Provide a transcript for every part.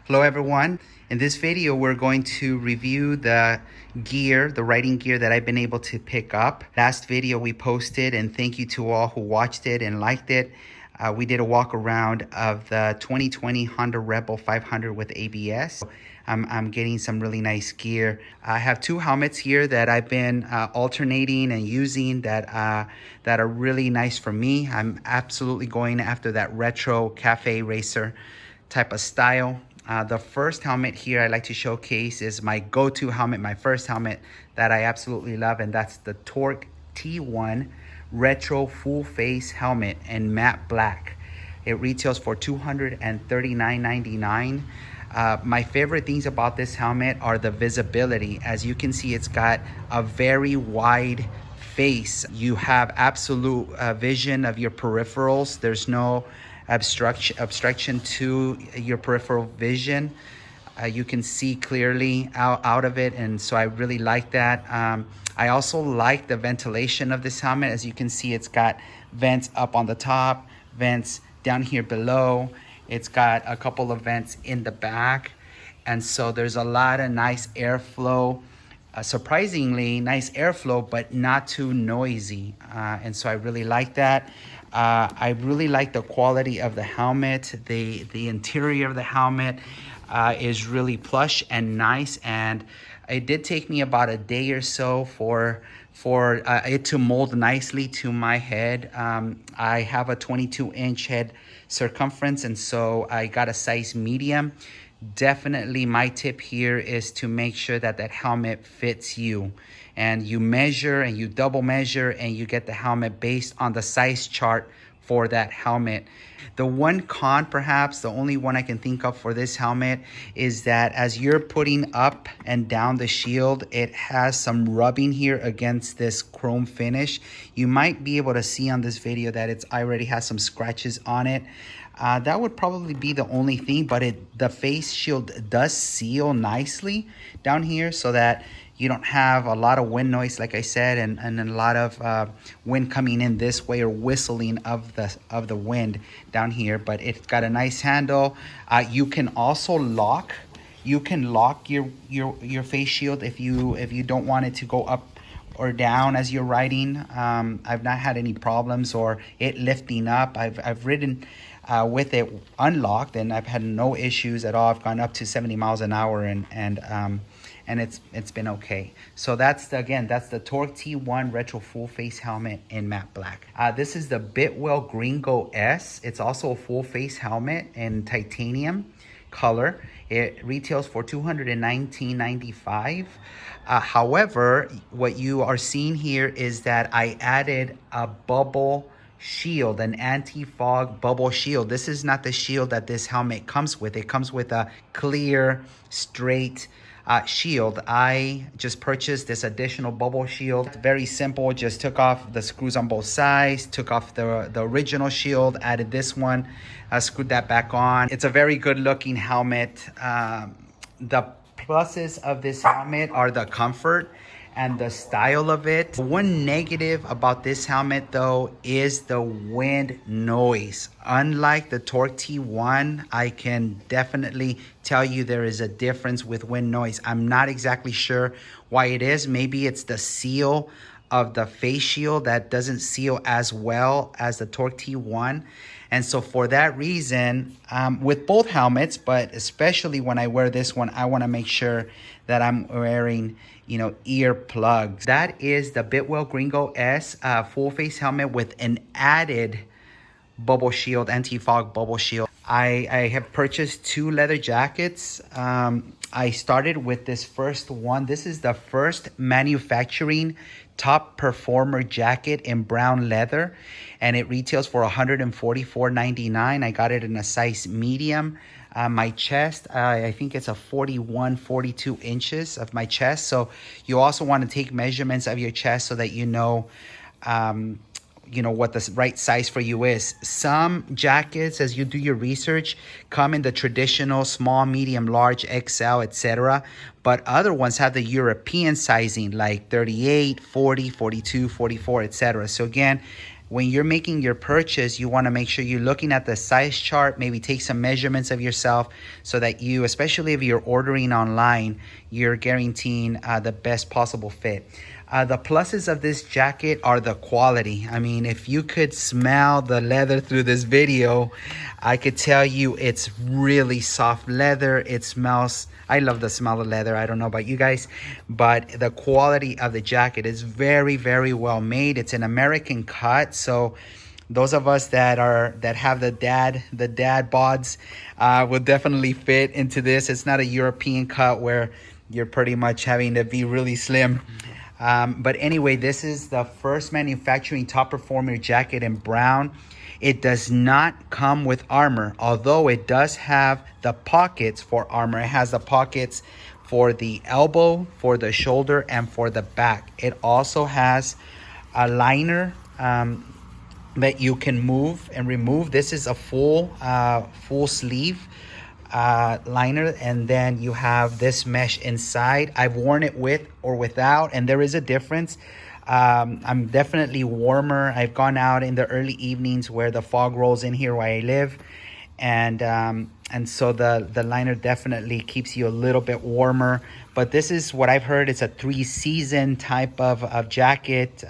Hello everyone. In this video we're going to review the riding gear that I've been able to pick up. Last video we posted, and thank you to all who watched it and liked it. We did a walk around of the 2020 Honda Rebel 500 with ABS. I'm getting some really nice gear. I have two helmets here that I've been alternating and using that are really nice for me. I'm absolutely going after that retro cafe racer type of style. The first helmet here I like to showcase is my go-to helmet, my first helmet that I absolutely love, and that's the Torc T-1 retro full face helmet in matte black. It retails for $239.99. My favorite things about this helmet are the visibility. As you can see, it's got a very wide face. You have absolute vision of your peripherals. There's no obstruction to your peripheral vision. You can see clearly out of it, and so I really like that. I also like the ventilation of this helmet. As you can see, it's got vents up on the top, vents down here below. It's got a couple of vents in the back, and so there's a lot of nice airflow. Surprisingly nice airflow, but not too noisy, and so I really like that. I really like the quality of the helmet. The interior of the helmet is really plush and nice, and it did take me about a day or so for it to mold nicely to my head. I have a 22-inch head circumference, and so I got a size medium. Definitely my tip here is to make sure that helmet fits you, and you measure and you double measure and you get the helmet based on the size chart for that helmet. The one con, perhaps the only one I can think of for this helmet, is that as you're putting up and down the shield, it has some rubbing here against this chrome finish. You might be able to see on this video that it's already has some scratches on it. That would probably be the only thing, but the face shield does seal nicely down here so that you don't have a lot of wind noise, like I said, and a lot of wind coming in this way or whistling of the wind down here. But it's got a nice handle. You can also lock. You can lock your face shield if you don't want it to go up or down as you're riding. I've not had any problems or it lifting up. I've ridden with it unlocked, and I've had no issues at all. I've gone up to 70 miles an hour, and it's been okay. So that's the Torc T-1 retro full face helmet in matte black. This is the Bitwell Gringo-S. It's also a full face helmet in titanium color. It retails for $219.95. However, what you are seeing here is that I added a bubble shield, an anti-fog bubble shield. This is not the shield that this helmet comes with. It comes with a clear, straight shield. I just purchased this additional bubble shield. Very simple. Just took off the screws on both sides, took off the original shield, added this one, screwed that back on. It's a very good looking helmet. The pluses of this helmet are the comfort and the style of it. One negative about this helmet though is the wind noise. Unlike the Torc T-1, I can definitely tell you there is a difference with wind noise. I'm not exactly sure why it is. Maybe it's the seal of the face shield that doesn't seal as well as the Torc T-1. And so for that reason, with both helmets, but especially when I wear this one, I want to make sure that I'm wearing, ear plugs. That is the Bitwell Gringo-S full face helmet with an added bubble shield, anti-fog bubble shield. I have purchased two leather jackets. I started with this first one. This is the first manufacturing top performer jacket in brown leather, and it retails for $144.99. I got it in a size medium. My chest, I think it's a 42 inches of my chest. So you also want to take measurements of your chest so that you know what the right size for you is. Some jackets, as you do your research, come in the traditional small, medium, large, XL, etc. But other ones have the European sizing like 38, 40, 42, 44, etc. So again, when you're making your purchase, you want to make sure you're looking at the size chart, maybe take some measurements of yourself so that you, especially if you're ordering online, you're guaranteeing the best possible fit. The pluses of this jacket are the quality. I mean, if you could smell the leather through this video, I could tell you it's really soft leather. It smells, I love the smell of leather. I don't know about you guys, but the quality of the jacket is very, very well made. It's an American cut, so those of us that have the dad bods will definitely fit into this. It's not a European cut where you're pretty much having to be really slim. But anyway, this is the first manufacturing top performer jacket in brown. It does not come with armor, although it does have the pockets for armor. It has the pockets for the elbow, for the shoulder, and for the back. It also has a liner that you can move and remove. This is a full sleeve liner, and then you have this mesh inside. I've worn it with or without, and there is a difference. I'm definitely warmer. I've gone out in the early evenings where the fog rolls in here where I live, and so the liner definitely keeps you a little bit warmer. But this is what I've heard. It's a 3-season type of jacket,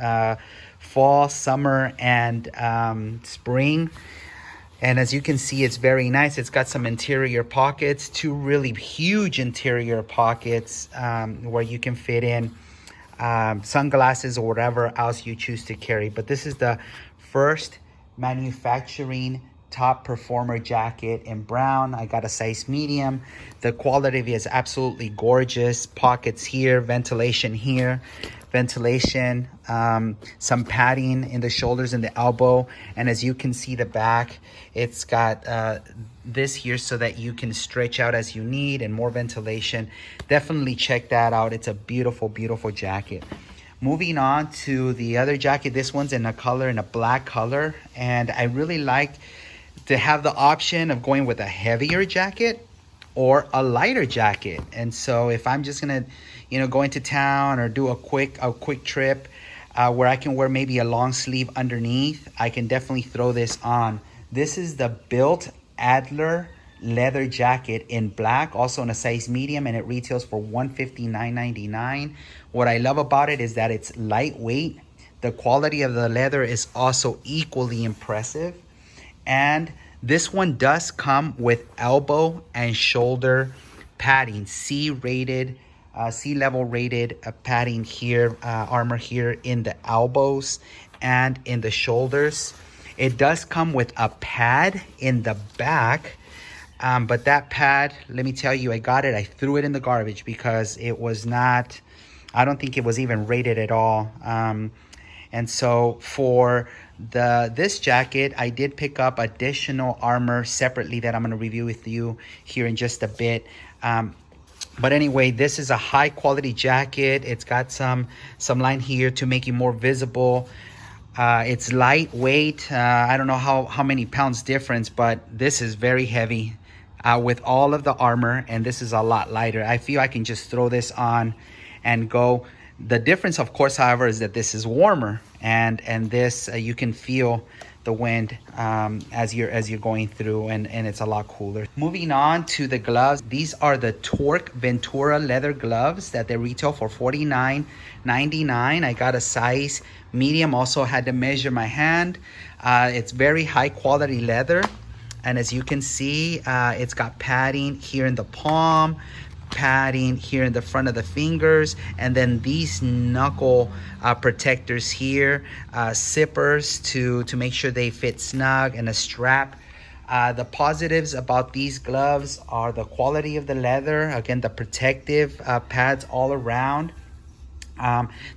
fall, summer, and spring. And as you can see, it's very nice. It's got some interior pockets, 2 really huge interior pockets where you can fit in sunglasses or whatever else you choose to carry. But this is the first manufacturing top performer jacket in brown. I got a size medium. The quality of it is absolutely gorgeous. Pockets here, ventilation here, ventilation, some padding in the shoulders and the elbow, and as you can see, the back, it's got this here so that you can stretch out as you need, and more ventilation. Definitely check that out. It's a beautiful, beautiful jacket. Moving on to the other jacket. This one's in a black color, and I really like to have the option of going with a heavier jacket or a lighter jacket. And so if I'm just gonna go into town or do a quick trip where I can wear maybe a long sleeve underneath, I can definitely throw this on. This is the Bilt Alder leather jacket in black, also in a size medium, and it retails for $159.99. What I love about it is that it's lightweight. The quality of the leather is also equally impressive, and this one does come with elbow and shoulder padding, C-rated, C-level rated padding here, armor here in the elbows and in the shoulders. It does come with a pad in the back, but that pad, let me tell you, I got it, I threw it in the garbage because it was not, I don't think it was even rated at all. And so for this jacket, I did pick up additional armor separately that I'm going to review with you here in just a bit. But anyway, this is a high quality jacket. It's got some line here to make it more visible. It's lightweight. I don't know how many pounds difference, but this is very heavy with all of the armor, and this is a lot lighter. I feel I can just throw this on and go. The difference, of course, however, is that this is warmer, and this you can feel the wind as you're going through, and it's a lot cooler. Moving on to the gloves. These are the Torc Ventura leather gloves that they retail for $49.99. I got a size medium. Also had to measure my hand. It's very high quality leather, and as you can see, it's got padding here in the palm, padding here in the front of the fingers, and then these knuckle protectors here, zippers to make sure they fit snug, and a strap. The positives about these gloves are the quality of the leather, again the protective pads all around.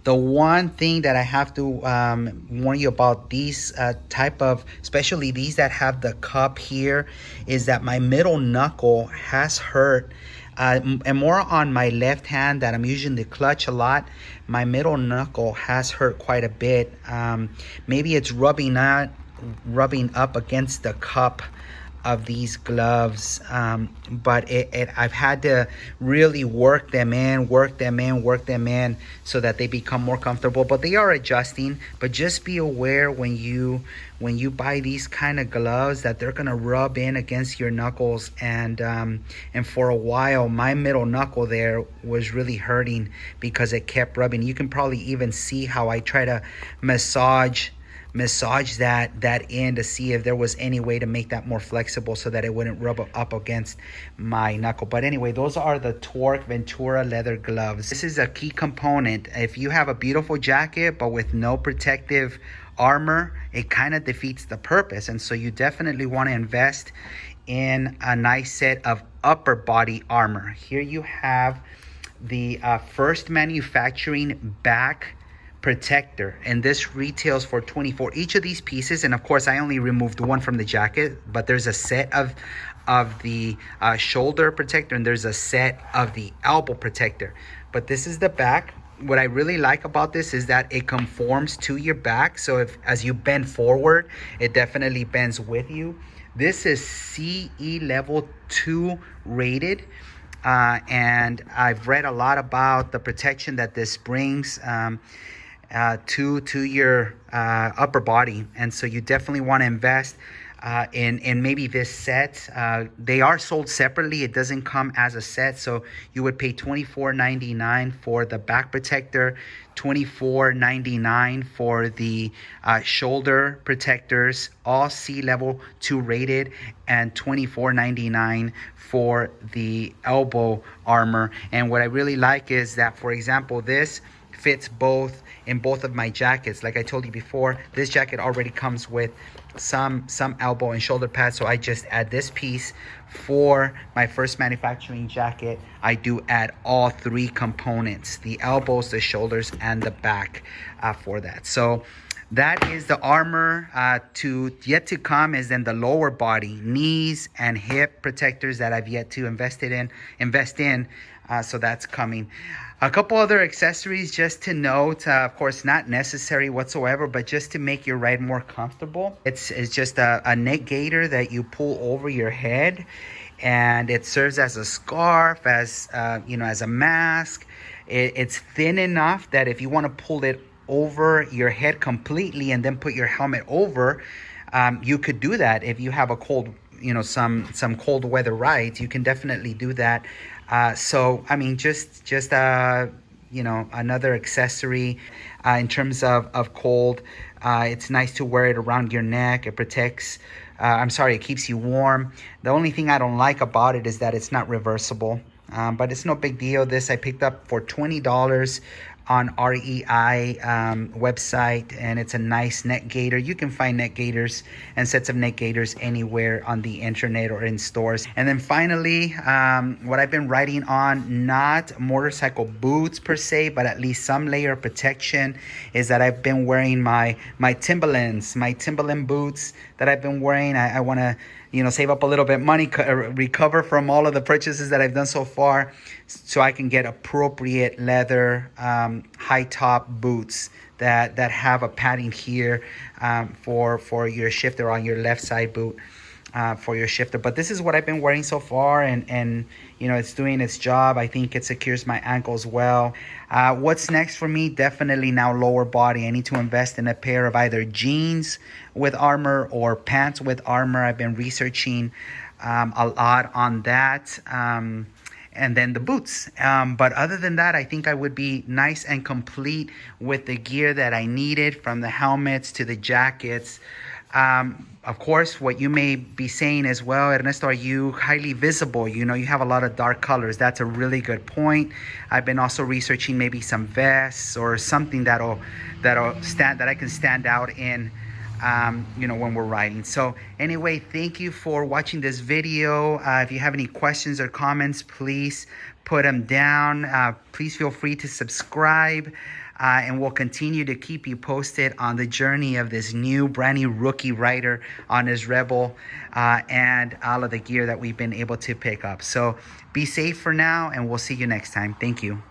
The one thing that I have to warn you about these type of, especially these that have the cup here, is that my middle knuckle has hurt. And more on my left hand that I'm using the clutch a lot, my middle knuckle has hurt quite a bit. Maybe it's rubbing up against the cup of these gloves, but I've had to really work them in so that they become more comfortable, but they are adjusting. But just be aware when you buy these kind of gloves that they're gonna rub in against your knuckles, and for a while my middle knuckle there was really hurting because it kept rubbing. You can probably even see how I try to massage that in to see if there was any way to make that more flexible so that it wouldn't rub up against my knuckle. But anyway, those are the Torc Ventura leather gloves. This is a key component. If you have a beautiful jacket but with no protective armor, it kind of defeats the purpose. And so you definitely want to invest in a nice set of upper body armor. Here you have the first manufacturing back protector, and this retails for $24 each of these pieces. And of course I only removed one from the jacket, but there's a set of the shoulder protector, and there's a set of the elbow protector. But this is the back. What I really like about this is that it conforms to your back, so if as you bend forward, it definitely bends with you. This is CE level 2 rated, and I've read a lot about the protection that this brings to your upper body, and so you definitely want to invest in maybe this set. They are sold separately. It doesn't come as a set, so you would pay $24.99 for the back protector, $24.99 for the shoulder protectors, all C level 2 rated, and $24.99 for the elbow armor. And what I really like is that, for example, this fits in both of my jackets. Like I told you before, this jacket already comes with some elbow and shoulder pads, so I just add this piece. For my first manufacturing jacket, I do add all 3 components: the elbows, the shoulders, and the back for that. So that is the armor. Yet to come is then the lower body, knees and hip protectors that I've yet to invest in. So that's coming. A couple other accessories just to note, of course not necessary whatsoever, but just to make your ride more comfortable. It's just a neck gaiter that you pull over your head, and it serves as a scarf, as as a mask. It's thin enough that if you want to pull it over your head completely and then put your helmet over, you could do that. If you have a cold, some cold weather rides, you can definitely do that. So I mean, just another accessory in terms of cold. It's nice to wear it around your neck. It protects. It keeps you warm. The only thing I don't like about it is that it's not reversible. But it's no big deal. This I picked up for $20 on REI website, and it's a nice neck gaiter. You can find neck gaiters and sets of neck gaiters anywhere on the internet or in stores. And then finally, what I've been riding on, not motorcycle boots per se, but at least some layer of protection, is that I've been wearing my Timberland boots that I've been wearing. I want to save up a little bit money, recover from all of the purchases that I've done so far, so I can get appropriate leather high top boots that have a padding here for your shifter on your left side boot. For your shifter. But this is what I've been wearing so far, and it's doing its job. I think it secures my ankles well. What's next for me? Definitely now lower body. I need to invest in a pair of either jeans with armor or pants with armor. I've been researching a lot on that. And then the boots. But other than that, I think I would be nice and complete with the gear that I needed, from the helmets to the jackets. Of course, what you may be saying as well, Ernesto, are you highly visible? You have a lot of dark colors. That's a really good point. I've been also researching maybe some vests or something that I can stand out in, when we're riding. So anyway, thank you for watching this video. If you have any questions or comments, please put them down. Please feel free to subscribe. And we'll continue to keep you posted on the journey of this brand new rookie rider on his Rebel and all of the gear that we've been able to pick up. So be safe for now, and we'll see you next time. Thank you.